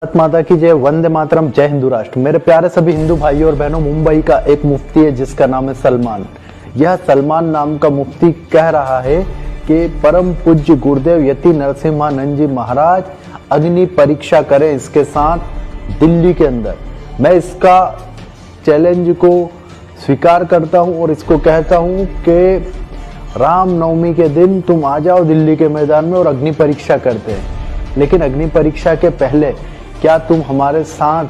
भारत माता की जय, वंदे मातरम, जय हिंदू राष्ट्र। मेरे प्यारे सभी हिंदू भाइयों और बहनों, मुंबई का एक मुफ्ती है जिसका नाम है सलमान। यह सलमान नाम का मुफ्ती कह रहा है कि परम पूज्य गुरुदेव यति नरसिम्हानंद जी महाराज अग्नि परीक्षा करें इसके साथ दिल्ली के अंदर। मैं इसका चैलेंज को स्वीकार करता हूं और इसको कहता हूं कि राम नवमी के दिन तुम आ जाओ दिल्ली के मैदान में और अग्नि परीक्षा करते हैं। लेकिन अग्नि परीक्षा के पहले क्या तुम हमारे साथ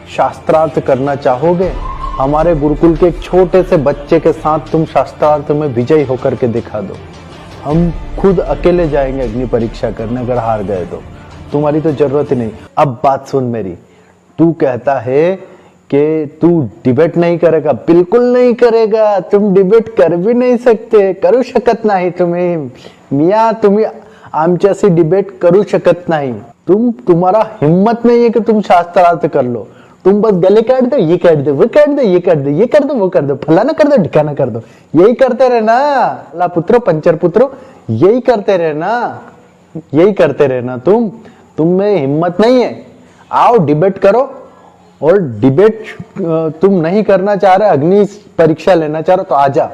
शास्त्रार्थ करना चाहोगे? हमारे गुरुकुल के एक छोटे से बच्चे के साथ तुम शास्त्रार्थ में विजयी होकर के दिखा दो। हम खुद अकेले जाएंगे अग्नि परीक्षा करने, अगर हार गए तो तुम्हारी तो जरूरत ही नहीं। अब बात सुन मेरी, तू कहता है कि तू डिबेट नहीं करेगा। बिल्कुल नहीं करेगा, तुम डिबेट कर भी नहीं सकते, करू शकत नाही तुम्ही मिया, तुम्ही आमच्याशी डिबेट करू शकत नाही। तुम्हारा हिम्मत नहीं है कि तुम शास्त्रार्थ कर लो। तुम बस गले काट दो, ये काट दो, वो काट दो, ये काट दो, ये कर दो, वो कर दो, फलाना कर दो, ढिकाना कर दो, यही करते रहना। ला पुत्रो पंचर पुत्रो, यही करते रहना, यही करते रहना। तुम में हिम्मत नहीं है। आओ डिबेट करो। और डिबेट तुम नहीं करना चाह रहे, अग्नि परीक्षा लेना चाह रहे तो आजा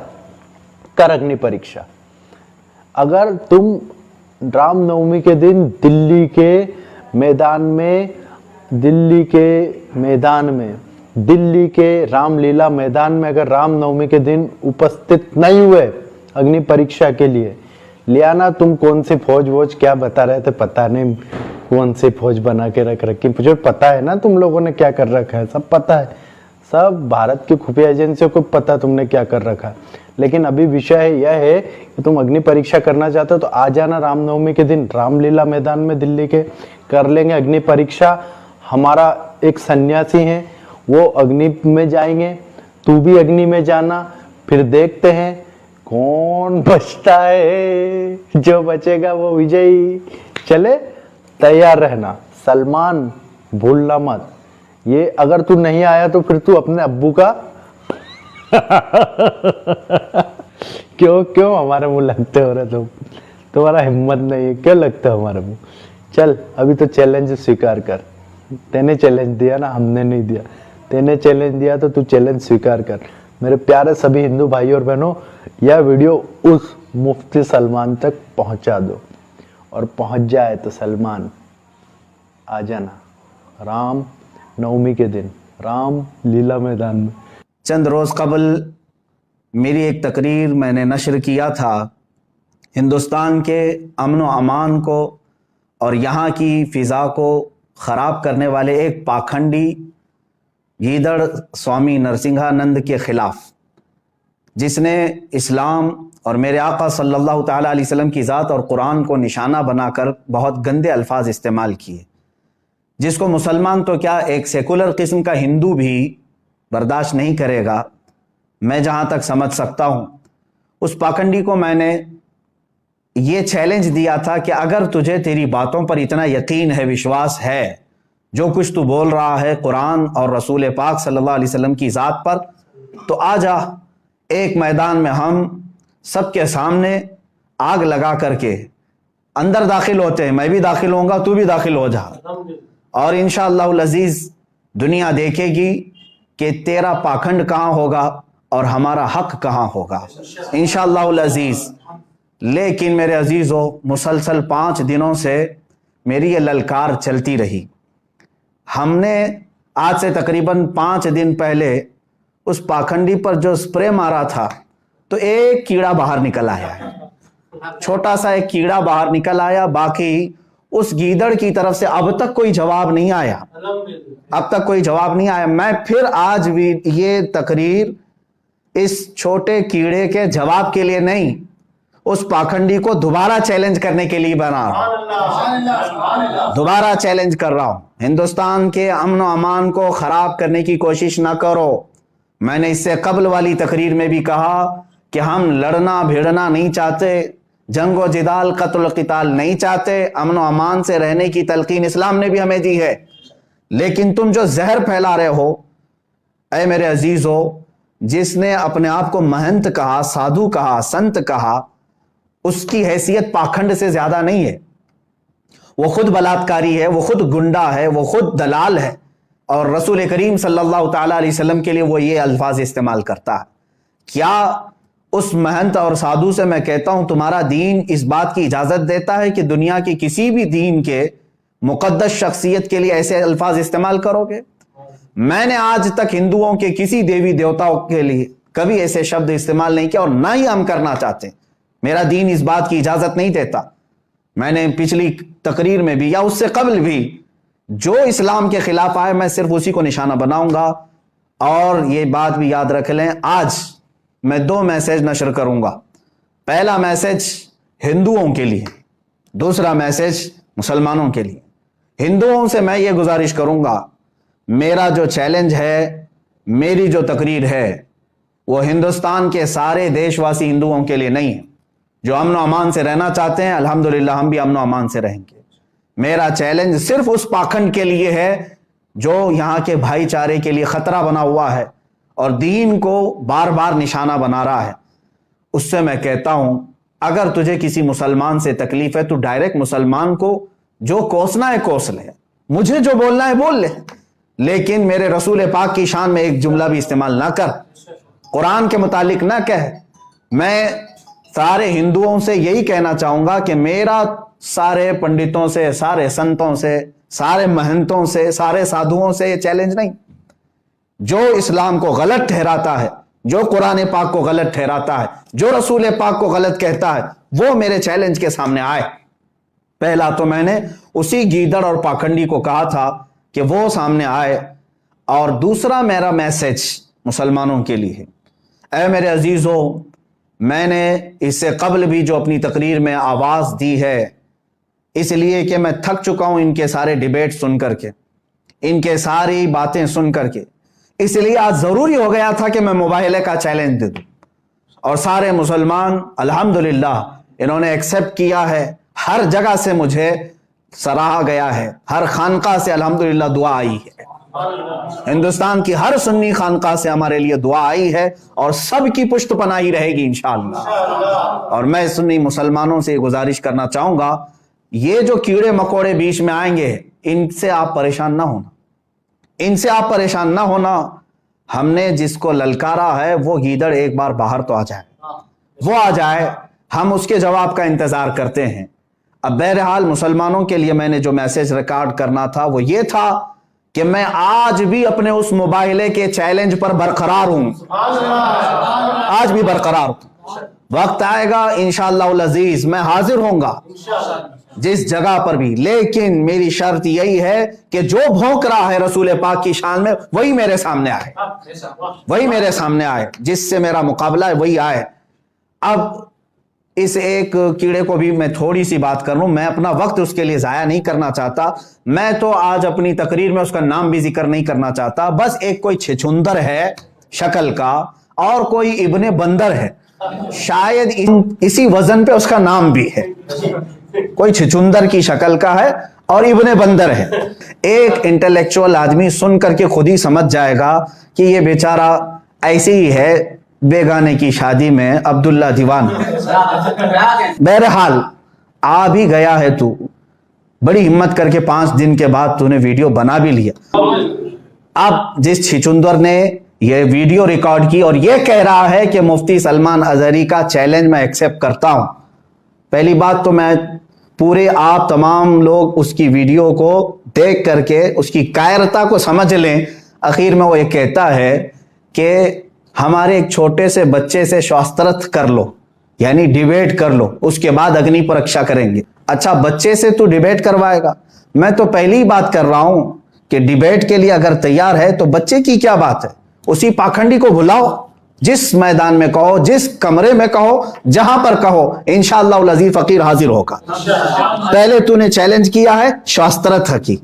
कर अग्नि परीक्षा। अगर तुम रामनवमी के दिन दिल्ली के रामलीला मैदान में अगर रामनवमी के दिन उपस्थित नहीं हुए अग्नि परीक्षा के लिए, लिया ना तुम कौन सी फौज क्या बता रहे थे, पता नहीं कौन सी फौज बना के रख रखी। मुझे पता है ना तुम लोगों ने क्या कर रखा है, सब पता है, सब भारत की खुफिया एजेंसियों को पता तुमने क्या कर रखा है। लेकिन अभी विषय यह है कि तुम अग्नि परीक्षा करना चाहते हो तो आ जाना रामनवमी के दिन रामलीला मैदान में दिल्ली के, कर लेंगे अग्नि परीक्षा। हमारा एक सन्यासी है, वो अग्नि में जाएंगे, तू भी अग्नि में जाना, फिर देखते हैं कौन बचता है, जो बचेगा वो विजयी। चले, तैयार रहना। सलमान भूलना मत। ये अगर तू नहीं आया तो फिर तू अपने अब्बू का क्यों हमारे मुंह लगते हो रहे तुम? तुम्हारा हिम्मत नहीं है, क्यों लगते हो हमारे मुंह? चल अभी तो चैलेंज स्वीकार कर। तेने चैलेंज दिया ना, हमने नहीं दिया। तेने चैलेंज दिया तो तू चैलेंज स्वीकार कर। मेरे प्यारे सभी हिंदू भाइयों और बहनों, यह वीडियो उस मुफ्ती सलमान तक पहुंचा दो, और पहुंच जाए तो सलमान आ जाना राम नवमी के दिन राम लीला मैदान में। चंद रोज़ कबल मेरी एक तकरीर मैंने नशर किया था। हिंदुस्तान के अमन व अमान को और यहाँ की फ़िज़ा को ख़राब करने वाले एक पाखंडी गीदड़ स्वामी नरसिंहानंद के ख़िलाफ़, जिसने इस्लाम और मेरे आका सल्लल्लाहु ताला अलैहि वसल्लम की ज़ात और कुरान को निशाना बनाकर बहुत गंदे अल्फाज इस्तेमाल किए, जिसको मुसलमान तो क्या एक सेकुलर किस्म का हिंदू भी बर्दाश्त नहीं करेगा। मैं जहाँ तक समझ सकता हूँ, उस पाखंडी को मैंने ये चैलेंज दिया था कि अगर तुझे तेरी बातों पर इतना यकीन है, विश्वास है, जो कुछ तू बोल रहा है कुरान और रसूल पाक सल्लल्लाहु अलैहि वसल्लम की ज़ात पर, तो आ जा एक मैदान में, हम सबके सामने आग लगा करके अंदर दाखिल होते हैं। मैं भी दाखिल होऊंगा, तू भी दाखिल हो जा, और इंशाअल्लाह अज़ीज़ दुनिया देखेगी कि तेरा पाखंड कहाँ होगा और हमारा हक कहाँ होगा, इंशाअल्लाह अज़ीज़। लेकिन मेरे अजीज़ों, मुसलसल 5 दिनों से मेरी ये ललकार चलती रही। हमने आज से तकरीबन 5 दिन पहले उस पाखंडी पर जो स्प्रे मारा था, तो एक कीड़ा बाहर निकल आया है, छोटा सा एक कीड़ा बाहर निकल आया। बाकी उस गीदड़ की तरफ से अब तक कोई जवाब नहीं आया, अब तक कोई जवाब नहीं आया। मैं फिर आज भी ये तकरीर इस छोटे कीड़े के जवाब के लिए नहीं, उस पाखंडी को दोबारा चैलेंज करने के लिए बना रहा हूं, दोबारा चैलेंज कर रहा हूं। हिंदुस्तान के अमन व अमान को खराब करने की कोशिश ना करो। मैंने इससे कबल वाली तकरीर में भी कहा कि हम लड़ना भिड़ना नहीं चाहते, जंगो जिदाल कत्ल क़िताल नहीं चाहते, अमन व अमान से रहने की तलकीन इस्लाम ने भी हमें दी है। लेकिन तुम जो जहर फैला रहे हो, ऐ मेरे अजीजों, जिसने अपने आप को महंत कहा, साधु कहा, संत कहा, उसकी हैसियत पाखंड से ज्यादा नहीं है। وہ خود بلاत्कारी ہے, وہ خود گنڈا ہے, وہ خود دلال ہے, اور رسول کریم صلی اللہ تعالیٰ علیہ وسلم کے لیے وہ یہ الفاظ استعمال کرتا ہے. کیا اس مہنت اور سادھو سے میں کہتا ہوں تمہارا دین اس بات کی اجازت دیتا ہے کہ دنیا کی کسی بھی دین کے مقدس شخصیت کے لیے ایسے الفاظ استعمال کرو گے؟ میں نے آج تک ہندوؤں کے کسی دیوی دیوتاؤں کے لیے کبھی ایسے شبد استعمال نہیں کیا, اور نہ ہی ہم کرنا چاہتے ہیں. میرا دین اس بات کی اجازت نہیں دیتا. میں نے پچھلی تقریر میں بھی یا اس سے قبل بھی جو اسلام کے خلاف آئے میں صرف اسی کو نشانہ بناؤں گا. اور یہ بات بھی یاد رکھ لیں, آج میں 2 میسج نشر کروں گا. پہلا میسج ہندوؤں کے لیے, دوسرا میسج مسلمانوں کے لیے. ہندوؤں سے میں یہ گزارش کروں گا, میرا جو چیلنج ہے, میری جو تقریر ہے, وہ ہندوستان کے سارے دیش واسی ہندوؤں کے لیے نہیں ہے. جو امن و امان سے رہنا چاہتے ہیں الحمدللہ ہم بھی امن و امان سے رہیں گے. میرا چیلنج صرف اس پاکھنڈ کے لیے ہے جو یہاں کے بھائی چارے کے لیے خطرہ بنا ہوا ہے اور دین کو بار بار نشانہ بنا رہا ہے. اس سے میں کہتا ہوں اگر تجھے کسی مسلمان سے تکلیف ہے تو ڈائریکٹ مسلمان کو جو کوسنا ہے کوس لے, مجھے جو بولنا ہے بول لے, لیکن میرے رسول پاک کی شان میں ایک جملہ بھی استعمال نہ کر, قرآن کے متعلق نہ کہہ. میں سارے ہندوؤں سے یہی کہنا چاہوں گا کہ میرا سارے پنڈتوں سے, سارے سنتوں سے, سارے مہنتوں سے, سارے سادھوؤں سے یہ چیلنج نہیں. جو اسلام کو غلط ٹھہراتا ہے, جو قرآن پاک کو غلط ٹھہراتا ہے, جو رسول پاک کو غلط کہتا ہے, وہ میرے چیلنج کے سامنے آئے. پہلا تو میں نے اسی گیدڑ اور پاکھنڈی کو کہا تھا کہ وہ سامنے آئے, اور دوسرا میرا میسج مسلمانوں کے لیے ہے. اے میرے عزیزوں, میں نے اس سے قبل بھی جو اپنی تقریر میں آواز دی ہے, اس لیے کہ میں تھک چکا ہوں ان کے سارے ڈیبیٹ سن کر کے, ان کے ساری باتیں سن کر کے, اس لیے آج ضروری ہو گیا تھا کہ میں مباہلے کا چیلنج دے دوں. اور سارے مسلمان الحمدللہ انہوں نے ایکسپٹ کیا ہے, ہر جگہ سے مجھے سراہا گیا ہے, ہر خانقاہ سے الحمدللہ دعا آئی ہے, ہندوستان کی ہر سنی خانقاہ سے ہمارے لیے دعا آئی ہے, اور سب کی پشت پناہی رہے گی انشاءاللہ. اور میں سنی مسلمانوں سے گزارش کرنا چاہوں گا, یہ جو کیڑے مکوڑے بیچ میں آئیں گے ان سے آپ پریشان نہ ہونا, ان سے آپ پریشان نہ ہونا. ہم نے جس کو للکارا ہے وہ گیدڑ ایک بار باہر تو آ جائے, وہ آ جائے, ہم اس کے جواب کا انتظار کرتے ہیں. اب بہرحال مسلمانوں کے لیے میں نے جو میسج ریکارڈ کرنا تھا وہ یہ تھا کہ میں آج بھی اپنے اس مباہلے کے چیلنج پر برقرار ہوں, آج بھی برقرار ہوں. وقت آئے گا انشاءاللہ العزیز میں حاضر ہوں گا جس جگہ پر بھی, لیکن میری شرط یہی ہے کہ جو بھونک رہا ہے رسول پاک کی شان میں وہی میرے سامنے آئے, وہی میرے سامنے آئے, جس سے میرا مقابلہ ہے وہی آئے. اب اس ایک کیڑے کو بھی میں تھوڑی سی بات کر لوں, میں اپنا وقت اس کے لیے ضائع نہیں کرنا چاہتا. میں تو آج اپنی تقریر میں اس کا نام بھی ذکر نہیں کرنا چاہتا, بس ایک کوئی چھچندر ہے شکل کا اور کوئی ابن بندر ہے, شاید اسی وزن پہ اس کا نام بھی ہے, کوئی چھچندر کی شکل کا ہے اور ابن بندر ہے. ایک انٹلیکچوئل آدمی سن کر کے خود ہی سمجھ جائے گا کہ یہ بیچارہ ایسے ہی ہے بیگانے کی شادی میں عبداللہ دیوان. بہرحال آ بھی گیا ہے تو, بڑی ہمت کر کے 5 دن کے بعد تو نے ویڈیو بنا بھی لیا. اب جس چھچندر نے یہ ویڈیو ریکارڈ کی اور یہ کہہ رہا ہے کہ مفتی سلمان اظہری کا چیلنج میں ایکسپٹ کرتا ہوں, پہلی بات تو میں پورے آپ تمام لوگ اس کی ویڈیو کو دیکھ کر کے اس کی کائرتا کو سمجھ لیں. اخیر میں وہ یہ کہتا ہے کہ ہمارے ایک چھوٹے سے بچے سے شاسترت کر لو, یعنی ڈیبیٹ کر لو, اس کے بعد اگنی پرکشا کریں گے. اچھا بچے سے تو ڈیبیٹ کروائے گا؟ میں تو پہلی بات کر رہا ہوں کہ ڈیبیٹ کے لیے اگر تیار ہے تو بچے کی کیا بات ہے, اسی پاکھنڈی کو بلاؤ, جس میدان میں کہو, جس کمرے میں کہو, جہاں پر کہو, انشاءاللہ العزیز فقیر حاضر ہوگا. پہلے تو نے چیلنج کیا ہے شاسترت کی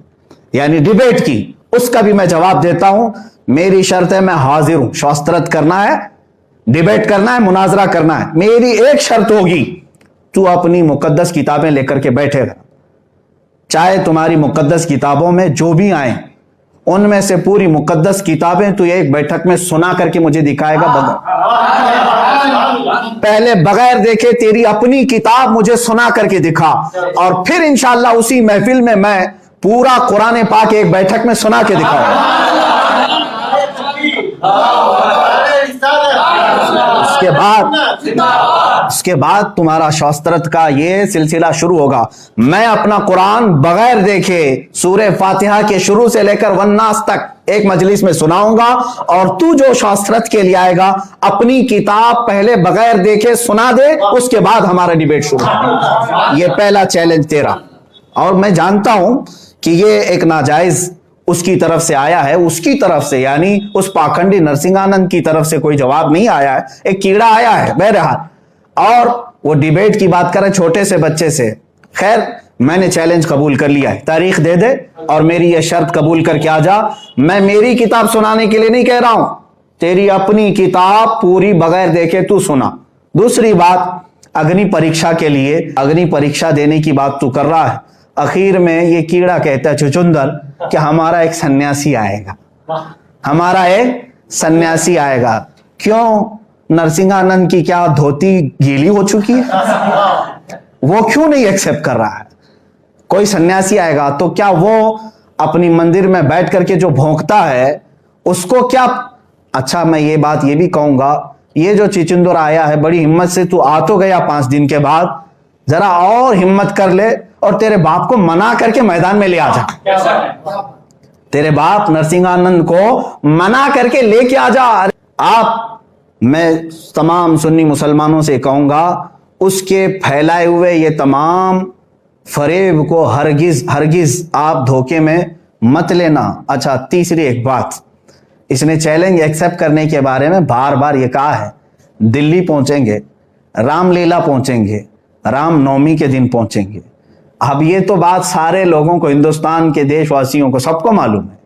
یعنی ڈیبیٹ کی, اس کا بھی میں جواب دیتا ہوں. میری شرط ہے میں حاضر ہوں, شاسترت کرنا ہے, ڈیبیٹ کرنا ہے, مناظرہ کرنا ہے. میری ایک شرط ہوگی, تو اپنی مقدس کتابیں لے کر کے بیٹھے گا, چاہے تمہاری مقدس کتابوں میں جو بھی آئیں उनमें से पूरी मुकद्दस किताबें तू एक बैठक में सुना करके मुझे दिखाएगा। पहले बगैर देखे तेरी अपनी किताब मुझे सुना करके दिखा, और फिर इंशाअल्लाह उसी महफिल में मैं पूरा कुरान पाक एक बैठक में सुना के दिखाऊंगा। उसके बाद तुम्हारा शास्त्रत का ये सिलसिला शुरू होगा। मैं अपना कुरान बगैर देखे सूरह फातिहा के शुरू से लेकर वन्नास तक एक मजलिस में सुनाऊंगा, और तू जो शास्त्रत के लिए आएगा अपनी किताब पहले बगैर देखे सुना दे, उसके बाद हमारा डिबेट शुरू होगा। ये पहला चैलेंज तेरा। और मैं जानता हूं कि ये एक नाजायज उसकी तरफ से आया है, उसकी तरफ से यानी उस पाखंडी नरसिंहानंद की तरफ से कोई जवाब नहीं आया है, एक कीड़ा आया है बहरहाल। और वो डिबेट की बात करें छोटे से बच्चे से, खैर मैंने चैलेंज कबूल कर लिया है, तारीख दे दे और मेरी ये शर्त कबूल करके आ जा। मैं मेरी किताब सुनाने के लिए नहीं कह रहा हूं, तेरी अपनी किताब पूरी बगैर देखे तू सुना। दूसरी बात, अग्नि परीक्षा के लिए अग्नि परीक्षा देने की बात तू कर रहा है, आखिर में ये कीड़ा कहता है चुचुंदर कि हमारा एक सन्यासी आएगा, हमारा एक सन्यासी आएगा। क्यों? नरसिंहानंद की क्या धोती गीली हो चुकी है? वो क्यों नहीं एक्सेप्ट कर रहा है? कोई सन्यासी आएगा तो क्या वो अपनी मंदिर में बैठ करके जो भौंकता है उसको क्या? अच्छा, मैं ये बात ये भी कहूंगा, ये जो चिचुंदर आया है बड़ी हिम्मत से, तू आ तो गया 5 दिन के बाद, जरा और हिम्मत कर ले और तेरे बाप को मना करके मैदान में ले आ जा। तेरे बाप नरसिंहानंद को मना करके लेके आ जा। मैं तमाम सुन्नी मुसलमानों से कहूंगा, उसके फैलाए हुए ये तमाम फरेब को हरगिज आप धोखे में मत लेना। अच्छा, तीसरी एक बात, इसने चैलेंज एक्सेप्ट करने के बारे में बार बार ये कहा है, दिल्ली पहुंचेंगे, रामलीला पहुंचेंगे, रामनवमी के दिन पहुंचेंगे। अब ये तो बात सारे लोगों को, हिंदुस्तान के देशवासियों को सबको मालूम है,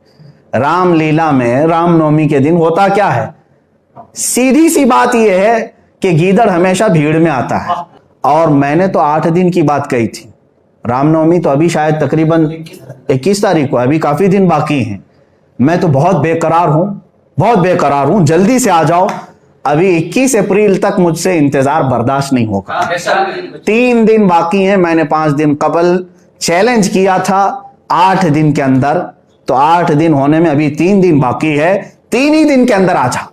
रामलीला में रामनवमी के दिन होता क्या है। सीधी सी बात यह है कि गीदड़ हमेशा भीड़ में आता है, और मैंने तो 8 दिन की बात कही थी। रामनवमी तो अभी शायद तकरीबन 21 तारीख को, अभी काफी दिन बाकी हैं। मैं तो बहुत बेकरार हूं, जल्दी से आ जाओ। अभी 21 अप्रैल तक मुझसे इंतजार बर्दाश्त नहीं होगा। 3 दिन बाकी हैं। मैंने 5 दिन कबल चैलेंज किया था 8 दिन के अंदर, तो 8 दिन होने में अभी 3 दिन बाकी है। 3 ही दिन के अंदर आ जा,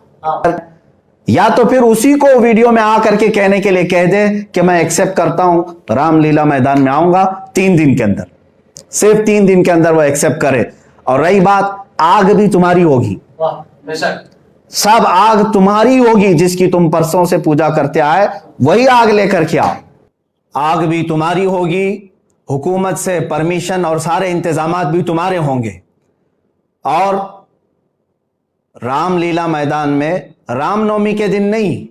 या तो फिर उसी को वीडियो में आकर के कहने के लिए कह दे कि मैं एक्सेप्ट करता हूं, रामलीला मैदान में आऊंगा 3 दिन के अंदर, सिर्फ 3 दिन के अंदर वो एक्सेप्ट करे। और रही बात, आग भी तुम्हारी होगी, सब आग तुम्हारी होगी, जिसकी तुम परसों से पूजा करते आए वही आग लेकर के आओ। आग भी तुम्हारी होगी, हुकूमत से परमिशन और सारे इंतजामात भी तुम्हारे होंगे। और रामलीला मैदान में रामनवमी के दिन नहीं,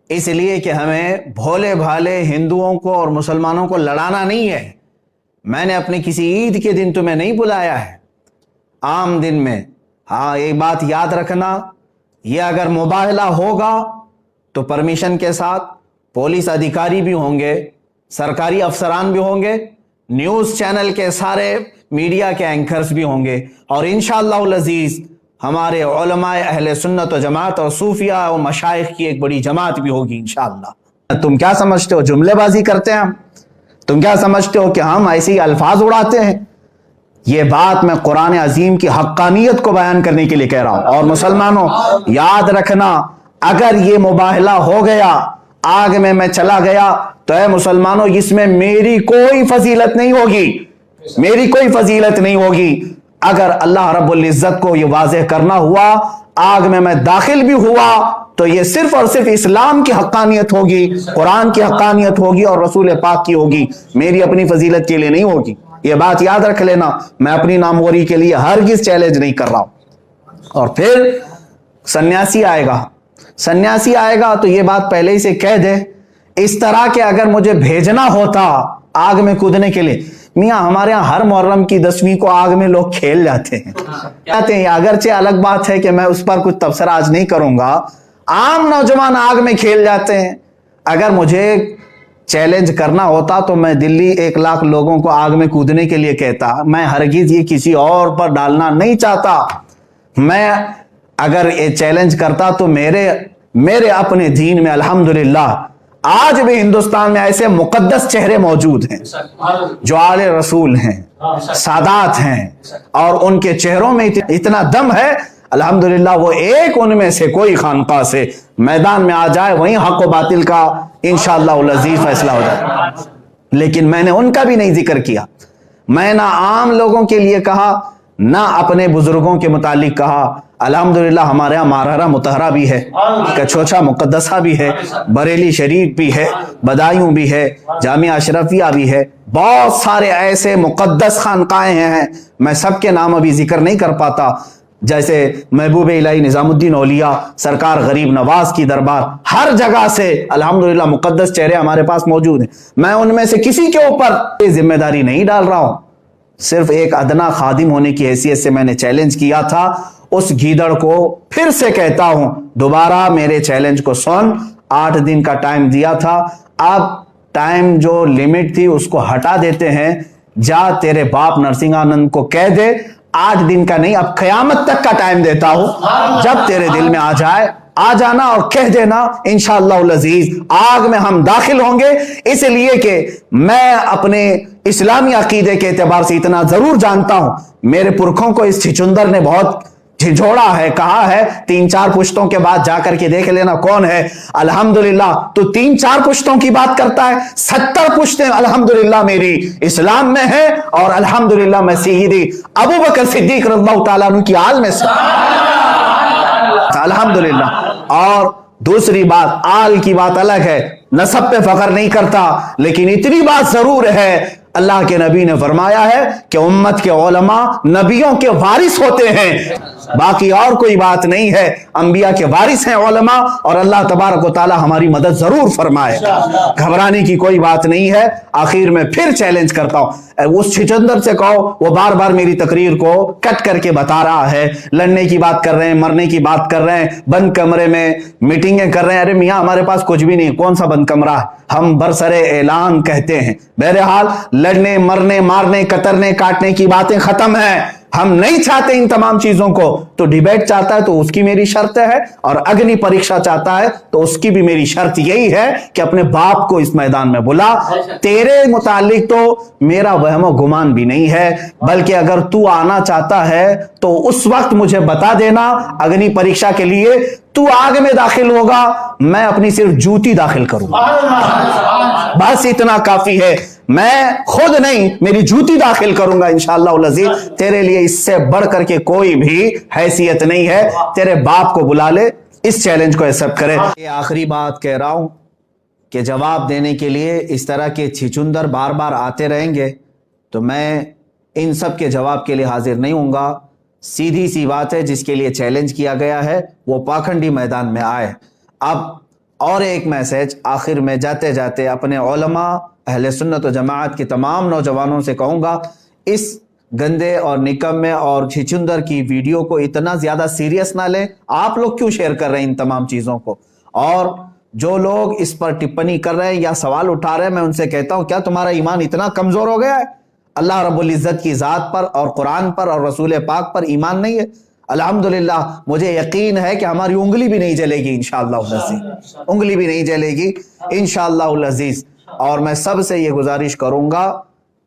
इसलिए कि हमें भोले भाले हिंदुओं को और मुसलमानों को लड़ाना नहीं है। मैंने अपने किसी ईद के दिन तुम्हें नहीं बुलाया है, आम दिन में। हाँ, एक बात याद रखना, ये अगर मुबाहला होगा तो परमिशन के साथ पुलिस अधिकारी भी होंगे, सरकारी अफसरान भी होंगे, न्यूज़ चैनल के सारे मीडिया के एंकर्स भी होंगे, और इंशाअल्लाह अज़ीज़ हमारे उलमाए अहले सुन्नत व जमात और सूफिया और मशाइख की एक बड़ी जमात भी होगी इंशाअल्लाह। तुम क्या समझते हो जुमलेबाजी करते हैं हम? तुम क्या समझते हो कि हम ऐसे ही अल्फाज उड़ाते हैं? ये बात मैं कुरान अजीम की हक्कानियत को बयान करने के लिए कह रहा हूं। और मुसलमानों याद रखना, अगर ये मुबाहला हो गया, आग में मैं चला गया, तो ऐ मुसलमानों इसमें मेरी कोई फजीलत नहीं होगी, मेरी कोई फजीलत नहीं होगी। अगर अल्लाह रब्बुल इज्जत को ये वाज़ेह करना हुआ, आग में मैं दाखिल भी हुआ, तो ये सिर्फ और सिर्फ इस्लाम की हक्कानियत होगी, कुरान की हक्कानियत होगी और रसूल पाक की होगी, मेरी अपनी फजीलत के लिए नहीं होगी। ये बात याद रख लेना, मैं अपनी नामवरी के लिए हरगिज चैलेंज नहीं कर रहा हूं। और फिर सन्यासी आएगा तो ये बात पहले ही से कह दे, इस तरह के अगर मुझे भेजना होता आग में कूदने के लिए, मियाँ हमारे यहाँ हर मुहर्रम की 10वीं को आग में लोग खेल जाते हैं। अगरचे अलग बात है कि मैं उस पर कुछ तबसरा आज नहीं करूंगा, आम नौजवान आग में खेल जाते हैं। अगर मुझे چیلنج کرنا ہوتا تو میں دلی 1 لاکھ لوگوں کو آگ میں کودنے کے لیے کہتا. میں ہرگز یہ کسی اور پر ڈالنا نہیں چاہتا. میں اگر یہ چیلنج کرتا تو میرے اپنے دین میں الحمدللہ آج بھی ہندوستان میں ایسے مقدس چہرے موجود ہیں جو آل رسول ہیں, سادات ہیں, اور ان کے چہروں میں اتنا دم ہے. الحمدللہ وہ ایک ان میں سے کوئی خانقاہ سے میدان میں آ جائے, وہیں حق و باطل کا انشاءاللہ العزیز فیصلہ ہو جائے. لیکن میں نے ان کا بھی نہیں ذکر کیا. میں نہ عام لوگوں کے لیے کہا نہ اپنے بزرگوں کے متعلق کہا. الحمدللہ ہمارے یہاں مارہرہ مطہرہ بھی ہے, کچھوچا مقدسہ بھی ہے, بریلی شریف بھی ہے, بدایوں بھی ہے, جامعہ اشرفیہ بھی ہے, بہت سارے ایسے مقدس خانقاہیں ہیں. میں سب کے نام ابھی ذکر نہیں کر پاتا, جیسے محبوب الہی نظام الدین اولیاء, سرکار غریب نواز کی دربار, ہر جگہ سے الحمدللہ مقدس چہرے ہمارے پاس موجود ہیں. میں ان میں سے کسی کے اوپر یہ ذمہ داری نہیں ڈال رہا ہوں, صرف ایک ادنا خادم ہونے کی حیثیت سے میں نے چیلنج کیا تھا. اس گیدڑ کو پھر سے کہتا ہوں, دوبارہ میرے چیلنج کو سن. 8 دن کا ٹائم دیا تھا, اب ٹائم جو لمٹ تھی اس کو ہٹا دیتے ہیں. جا تیرے باپ نرسنگ آنند کو کہہ دے 8 دن کا نہیں, اب قیامت تک کا ٹائم دیتا ہوں. جب تیرے دل میں آ جائے آ جانا اور کہہ دینا, انشاءاللہ العزیز آگ میں ہم داخل ہوں گے. اس لیے کہ میں اپنے اسلامی عقیدے کے اعتبار سے اتنا ضرور جانتا ہوں, میرے پرکھوں کو اس چھچندر نے بہت جھنجھوڑا ہے, کہا ہے 3-4 پشتوں کے بعد جا کر کے دیکھ لینا کون ہے. الحمدللہ تو 3-4 پشتوں کی بات کرتا ہے, 70 پشتیں الحمدللہ میری اسلام میں ہے, اور الحمدللہ میں سیدی ابو بکر صدیق رضی اللہ تعالیٰ عنہ کی آل میں سے الحمدللہ. اور دوسری بات, آل کی بات الگ ہے, نسب پہ فخر نہیں کرتا, لیکن اتنی بات ضرور ہے, اللہ کے نبی نے فرمایا ہے کہ امت کے علماء نبیوں کے وارث ہوتے ہیں. باقی اور کوئی بات نہیں ہے, انبیاء کے وارث ہیں علماء, اور اللہ تبارک و تعالی ہماری مدد ضرور فرمائے. گھبرانے کی کوئی بات نہیں ہے. آخر میں پھر چیلنج کرتا ہوں, اس چھچندر سے کہو, وہ بار بار میری تقریر کو کٹ کر کے بتا رہا ہے, لڑنے کی بات کر رہے ہیں, مرنے کی بات کر رہے ہیں, بند کمرے میں میٹنگیں کر رہے ہیں. ارے میاں ہمارے پاس کچھ بھی نہیں, کون سا بند کمرہ ہے, ہم برسرے اعلان کہتے ہیں. بہرحال لڑنے مرنے مارنے کترنے کاٹنے کی باتیں ختم ہیں, ہم نہیں چاہتے ان تمام چیزوں کو. تو ڈیبیٹ چاہتا ہے تو اس کی میری شرط ہے, اور اگنی پریکشا چاہتا ہے تو اس کی بھی میری شرط یہی ہے کہ اپنے باپ کو اس میدان میں بلا. تیرے متعلق تو میرا وہم و گمان بھی نہیں ہے, بلکہ اگر تو آنا چاہتا ہے تو اس وقت مجھے بتا دینا. اگنی پریکشا کے لیے تو آگ میں داخل ہوگا, میں اپنی صرف جوتی داخل کروں, بس اتنا کافی ہے. میں خود نہیں, میری جوتی داخل کروں گا انشاءاللہ العزیز. تیرے لیے اس سے بڑھ کر کے کوئی بھی حیثیت نہیں ہے. تیرے باپ کو بلا لے, اس چیلنج کو ایکسپٹ کرے. یہ آخری بات کہہ رہا ہوں کہ جواب دینے کے لیے اس طرح کے چھچندر بار بار آتے رہیں گے تو میں ان سب کے جواب کے لیے حاضر نہیں ہوں گا. سیدھی سی بات ہے, جس کے لیے چیلنج کیا گیا ہے وہ پاکھنڈی میدان میں آئے. اب اور ایک میسج آخر میں جاتے جاتے اپنے علماء اہل سنت و جماعت کے تمام نوجوانوں سے کہوں گا, اس گندے اور نکمے اور چھچندر کی ویڈیو کو اتنا زیادہ سیریس نہ لیں. آپ لوگ کیوں شیئر کر رہے ہیں ان تمام چیزوں کو, اور جو لوگ اس پر ٹپنی کر رہے ہیں یا سوال اٹھا رہے ہیں, میں ان سے کہتا ہوں کیا تمہارا ایمان اتنا کمزور ہو گیا ہے؟ اللہ رب العزت کی ذات پر اور قرآن پر اور رسول پاک پر ایمان نہیں ہے؟ الحمدللہ مجھے یقین ہے کہ ہماری انگلی بھی نہیں جلے گی انشاءاللہ العزیز, انگلی بھی نہیں جلے گی انشاءاللہ العزیز. اور میں سب سے یہ گزارش کروں گا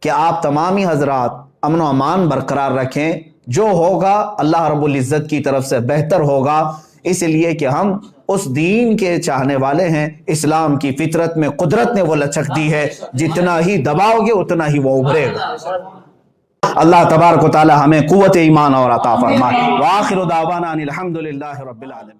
کہ آپ تمامی حضرات امن و امان برقرار رکھیں. جو ہوگا اللہ رب العزت کی طرف سے بہتر ہوگا, اس لیے کہ ہم اس دین کے چاہنے والے ہیں. اسلام کی فطرت میں قدرت نے وہ لچک دی ہے, جتنا ہی دباؤ گے اتنا ہی وہ ابھرے گا. اللہ تبارک و تعالی ہمیں قوت ایمان اور عطا فرمائے. وآخر دعوانا ان الحمدللہ رب العالمین.